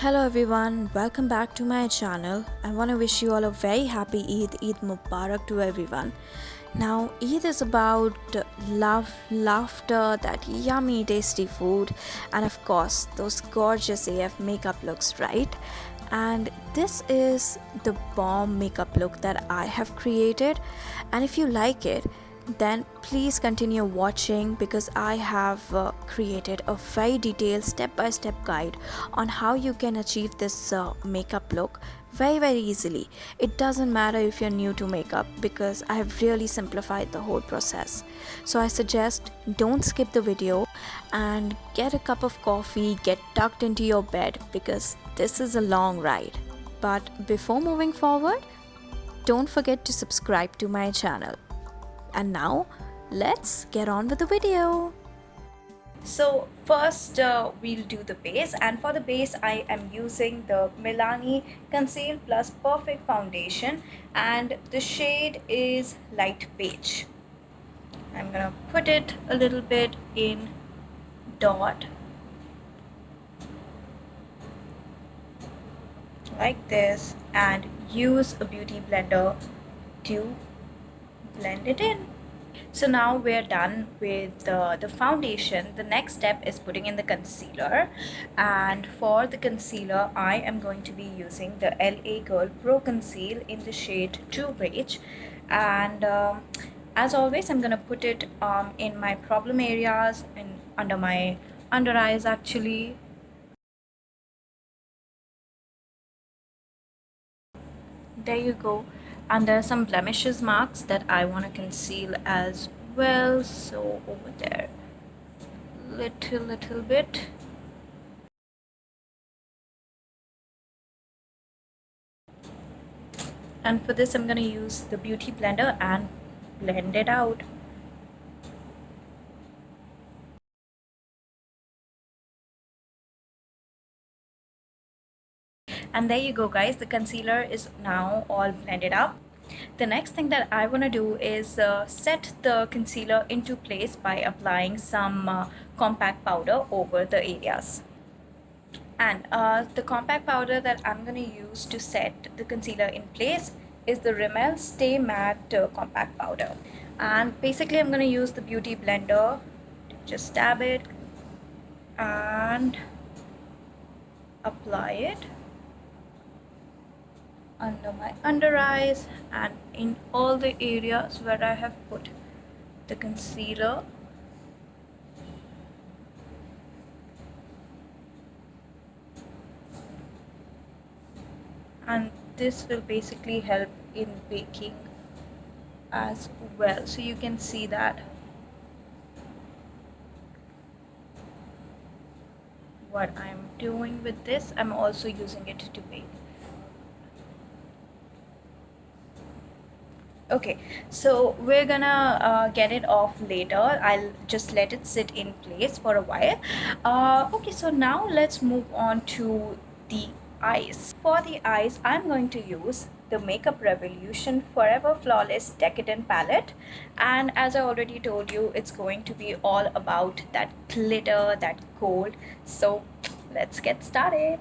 Hello everyone, welcome back to my channel. I want to wish you all a very happy Eid Mubarak to everyone. Now, Eid is about love, laughter, that yummy tasty food, and of course, those gorgeous AF makeup looks, right? And this is the bomb makeup look that I have created, and if you like it, then please continue watching because I have created a very detailed step-by-step guide on how you can achieve this makeup look very easily. It doesn't matter if you're new to makeup because I have really simplified the whole process. So I suggest don't skip the video and get a cup of coffee, get tucked into your bed because this is a long ride. But before moving forward, don't forget to subscribe to my channel. And now let's get on with the video. So first we'll do the base, and for the base I am using the Milani Conceal Plus Perfect Foundation and the shade is light beige. I'm gonna put it a little bit in dot like this and use a beauty blender to blend it in. So now we're done with the foundation. The next step is putting in the concealer, and for the concealer I am going to be using the LA Girl Pro Conceal in the shade 2 Beige, and as always I'm gonna put it in my problem areas and under my under eyes actually. There you go. And there are some blemishes marks that I want to conceal as well, so over there little bit. And for this I'm going to use the beauty blender and blend it out. And there you go guys, the concealer is now all blended up. The next thing that I want to do is set the concealer into place by applying some compact powder over the areas. And the compact powder that I'm going to use to set the concealer in place is the Rimmel Stay Matte compact powder. And basically I'm going to use the beauty blender to just dab it and apply it under my under eyes and in all the areas where I have put the concealer. And this will basically help in baking as well, so you can see that what I'm doing with this, I'm also using it to bake. Okay, so we're gonna get it off later. I'll just let it sit in place for a while. Okay, so now let's move on to the eyes. For the eyes, I'm going to use the Makeup Revolution Forever Flawless Decadent palette, and as I already told you, it's going to be all about that glitter, that gold. So let's get started.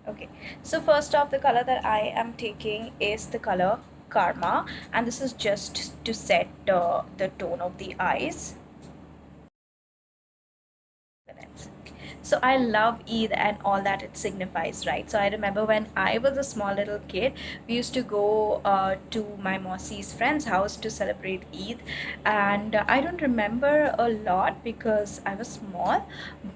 Okay, so first off, the color that I am taking is the color Karma, and this is just to set the tone of the eyes. So I love Eid and all that it signifies, right? So I remember when I was a small little kid, we used to go to my Mausi's friend's house to celebrate Eid, and I don't remember a lot because I was small,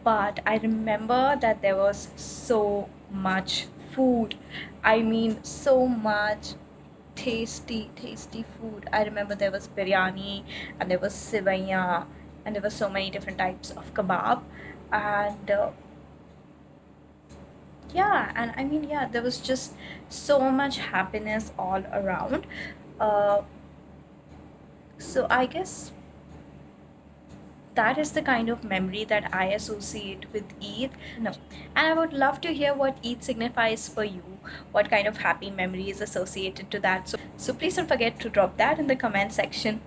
but I remember that there was so much food. I mean, so much tasty food. I remember there was biryani and there was sivaiya and there were so many different types of kebab, and yeah, and I mean, yeah, there was just so much happiness all around. uh, so I guess that is the kind of memory that I associate with Eid. No. And I would love to hear what Eid signifies for you, what kind of happy memory is associated to that. So please don't forget to drop that in the comment section.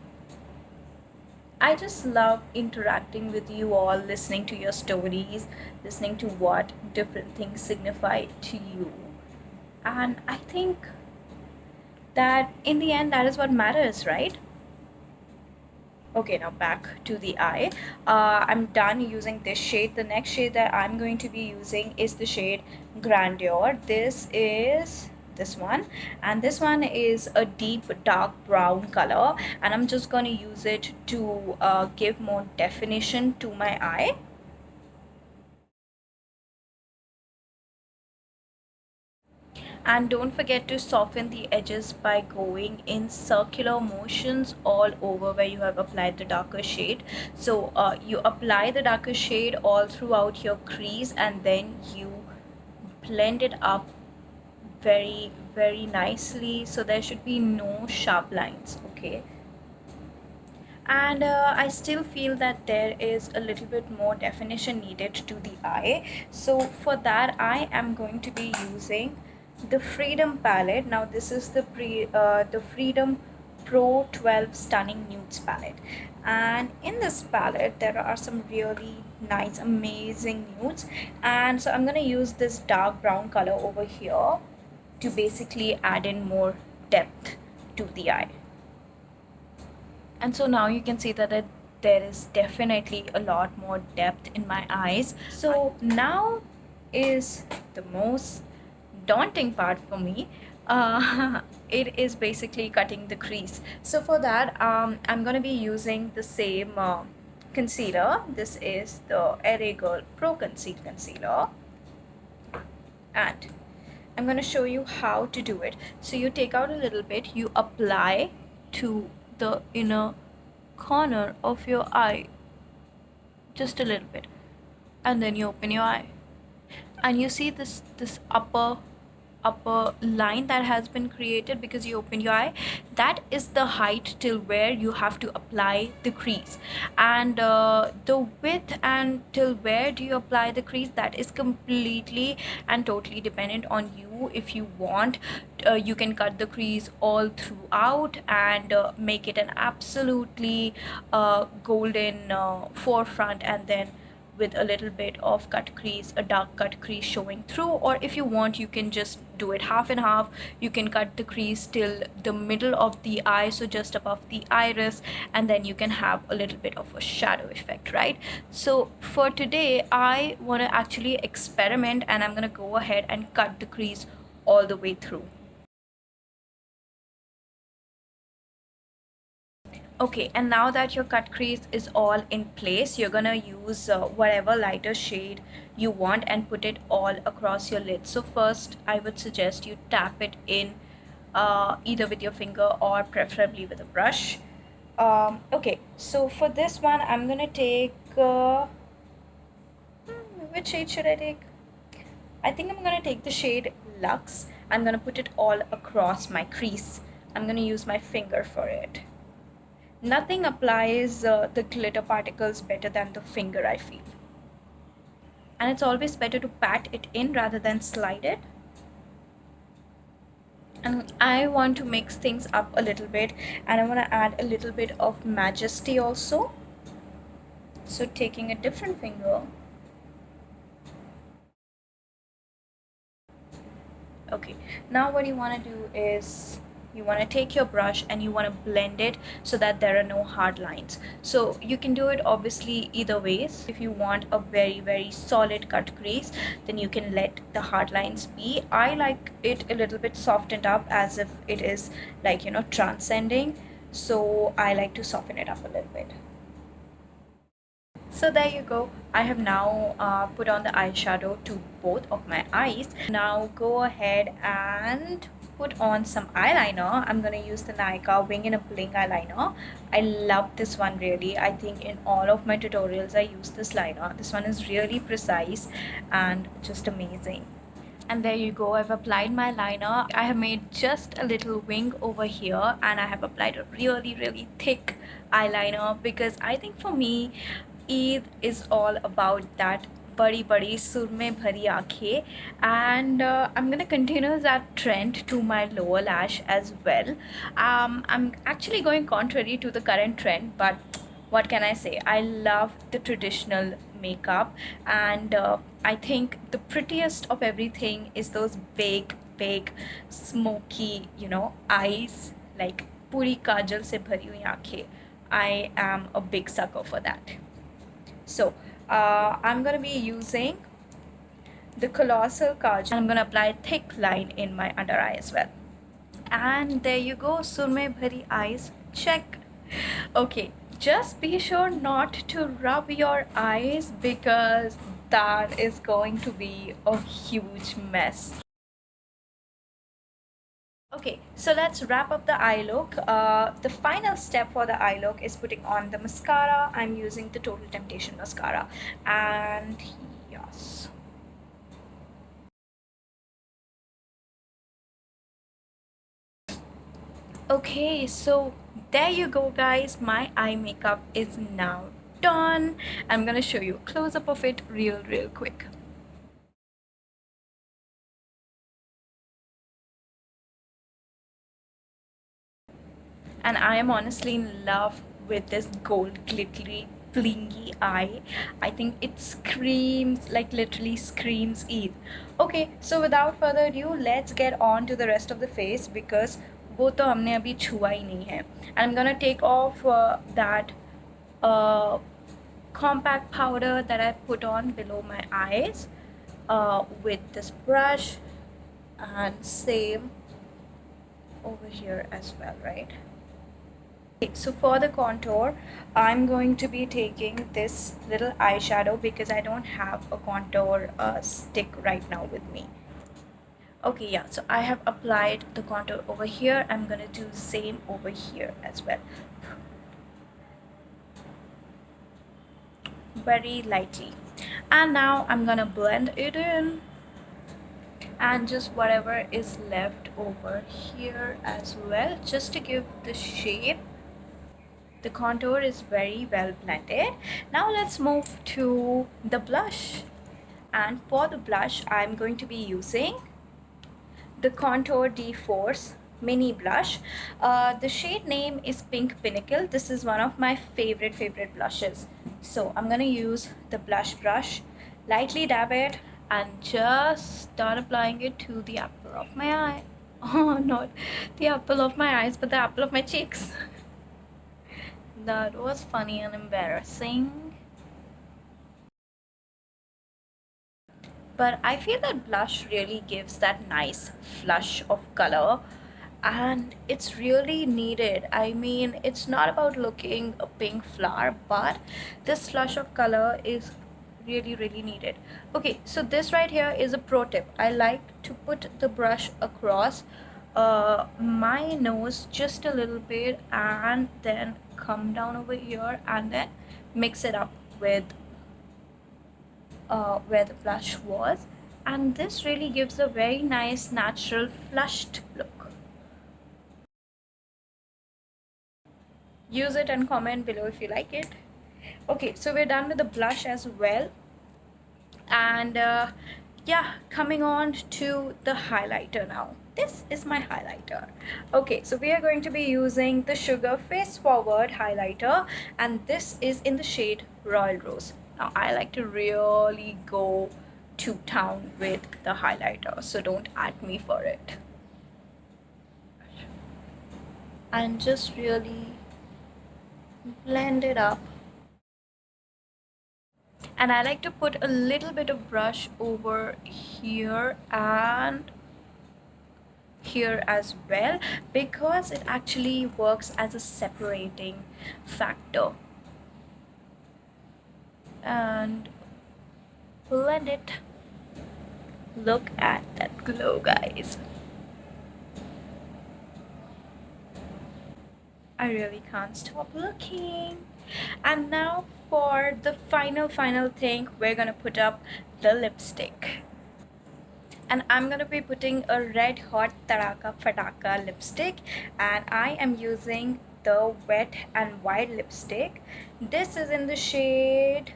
I just love interacting with you all, listening to your stories, listening to what different things signify to you. And I think that in the end, that is what matters, right? Okay, now back to the eye. I'm done using this shade. The next shade that I'm going to be using is the shade Grandeur. This is this one, and this one is a deep dark brown color, and I'm just going to use it to give more definition to my eye. And don't forget to soften the edges by going in circular motions all over where you have applied the darker shade. So you apply the darker shade all throughout your crease, and then you blend it up very nicely, so there should be no sharp lines. Okay, and I still feel that there is a little bit more definition needed to the eye. So for that, I am going to be using the Freedom palette. Now this is the Freedom Pro 12 Stunning Nudes palette, and in this palette there are some really nice amazing nudes, and so I'm going to use this dark brown color over here to basically add in more depth to the eye. And so now you can see that there is definitely a lot more depth in my eyes. So now is the most daunting part for me. It is basically cutting the crease. So for that, I'm going to be using the same concealer. This is the LA Girl Pro Conceal Concealer, and I'm going to show you how to do it. So you take out a little bit, you apply to the inner corner of your eye, just a little bit, and then you open your eye, and you see this upper line that has been created because you opened your eye. That is the height till where you have to apply the crease, and the width and till where do you apply the crease, that is completely and totally dependent on you. If you want, you can cut the crease all throughout and make it an absolutely golden forefront, and then with a little bit of cut crease, a dark cut crease showing through. Or if you want, you can just do it half and half. You can cut the crease till the middle of the eye, so just above the iris, and then you can have a little bit of a shadow effect, right? So for today, I want to actually experiment, and I'm going to go ahead and cut the crease all the way through. Okay, and now that your cut crease is all in place, you're gonna use whatever lighter shade you want and put it all across your lid. So first, I would suggest you tap it in either with your finger or preferably with a brush. Okay, so for this one, I'm gonna take, which shade should I take? I think I'm gonna take the shade Luxe. I'm gonna put it all across my crease. I'm gonna use my finger for it. Nothing applies the glitter particles better than the finger, I feel. And it's always better to pat it in rather than slide it. And I want to mix things up a little bit, and I want to add a little bit of majesty also. So taking a different finger. Okay, now what you want to do is you want to take your brush and you want to blend it so that there are no hard lines. So you can do it obviously either ways. If you want a very solid cut crease, then you can let the hard lines be. I like it a little bit softened up, as if it is like, you know, transcending. So I like to soften it up a little bit. So there you go. I have now put on the eyeshadow to both of my eyes. Now go ahead and put on some eyeliner. I'm gonna use the Nykaa Wing in a Bling eyeliner. I love this one really. I think in all of my tutorials I use this liner. This one is really precise and just amazing. And there you go, I've applied my liner. I have made just a little wing over here, and I have applied a really thick eyeliner because I think for me Eid is all about that badi surme bhari aankhein, and I'm gonna continue that trend to my lower lash as well. I'm actually going contrary to the current trend, but what can I say? I love the traditional makeup, and I think the prettiest of everything is those big smoky, eyes, like puri kajal se bhari hui aankheं. I am a big sucker for that. So I'm gonna be using the colossal kajal. I'm gonna apply a thick line in my under eye as well. And there you go, surme bhari eyes, check. Okay, just be sure not to rub your eyes because that is going to be a huge mess. Okay, so let's wrap up the eye look. The final step for the eye look is putting on the mascara. I'm using the Total Temptation mascara, and yes. Okay, so there you go, guys. My eye makeup is now done. I'm gonna show you a close up of it real quick. And I am honestly in love with this gold glittery blingy eye. I think it screams, like literally screams Eid. Okay, so without further ado, let's get on to the rest of the face because वो तो हमने अभी छुआ ही नहीं है. And I'm gonna take off that uh, compact powder that I put on below my eyes with this brush, and same over here as well, right? So for the contour, I'm going to be taking this little eyeshadow because I don't have a contour stick right now with me. Okay, yeah, so I have applied the contour over here. I'm gonna do the same over here as well. Very lightly. And now I'm gonna blend it in. And just whatever is left over here as well, just to give the shape. The contour is very well blended. Now let's move to the blush. And for the blush, I'm going to be using the Contour D-Force mini blush. The shade name is Pink Pinnacle. This is one of my favorite blushes. So I'm gonna use the blush brush, lightly dab it, and just start applying it to the apple of my eye. Oh, not the apple of my eyes, but the apple of my cheeks. That was funny and embarrassing. But I feel that blush really gives that nice flush of color, and it's really needed. I mean, it's not about looking a pink flower, but this flush of color is really needed. Okay, so this right here is a pro tip. I like to put the brush across my nose just a little bit and then come down over here and then mix it up with where the blush was, and this really gives a very nice natural flushed look. Use it and comment below if you like it. Okay, so we're done with the blush as well, and yeah, coming on to the highlighter now. This is my highlighter. Okay, so we are going to be using the Sugar Face Forward highlighter, and this is in the shade Royal Rose. Now I like to really go to town with the highlighter, so don't at me for it. And just really blend it up. And I like to put a little bit of brush over here and here as well because it actually works as a separating factor. And blend it. Look at that glow, guys. I really can't stop looking. And now for the final thing, we're gonna put up the lipstick. And I'm gonna be putting a red hot Taraka Fataka lipstick, and I am using the Wet and Wild lipstick. This is in the shade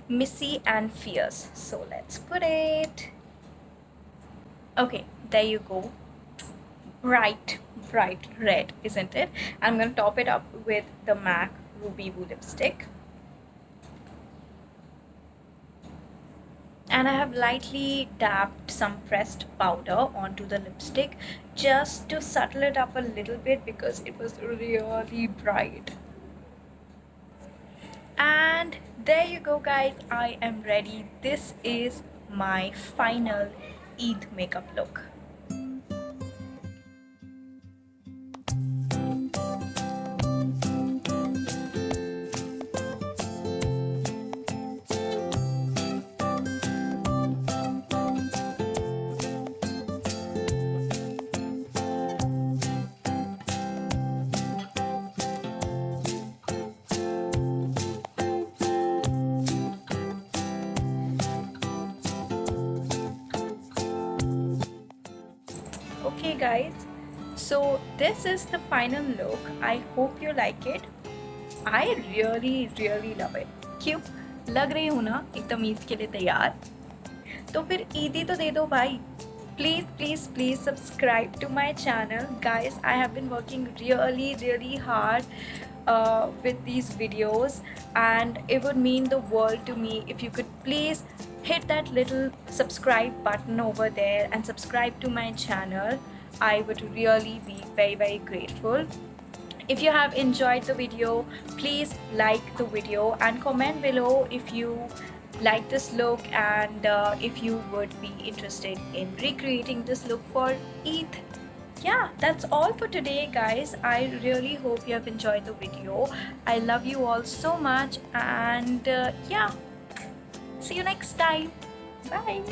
Missy and Fierce. So let's put it. Okay, there you go. Bright red, isn't it? I'm gonna top it up with the MAC Ruby Woo lipstick. And I have lightly dabbed some pressed powder onto the lipstick just to subtle it up a little bit because it was really bright. And there you go, guys, I am ready. This is my final Eid makeup look. Okay guys, so this is the final look. I hope you like it. I really love it. क्यों लग रही हूँ ना एकदम ईद के लिए तैयार? तो फिर ईदी तो दे दो भाई. Please subscribe to my channel, guys. I have been working really hard with these videos, and it would mean the world to me if you could please hit that little subscribe button over there and subscribe to my channel. I would really be very grateful. If you have enjoyed the video, please like the video and comment below if you like this look and if you would be interested in recreating this look for Eid. Yeah, that's all for today, guys. I really hope you have enjoyed the video. I love you all so much, and yeah, see you next time. Bye.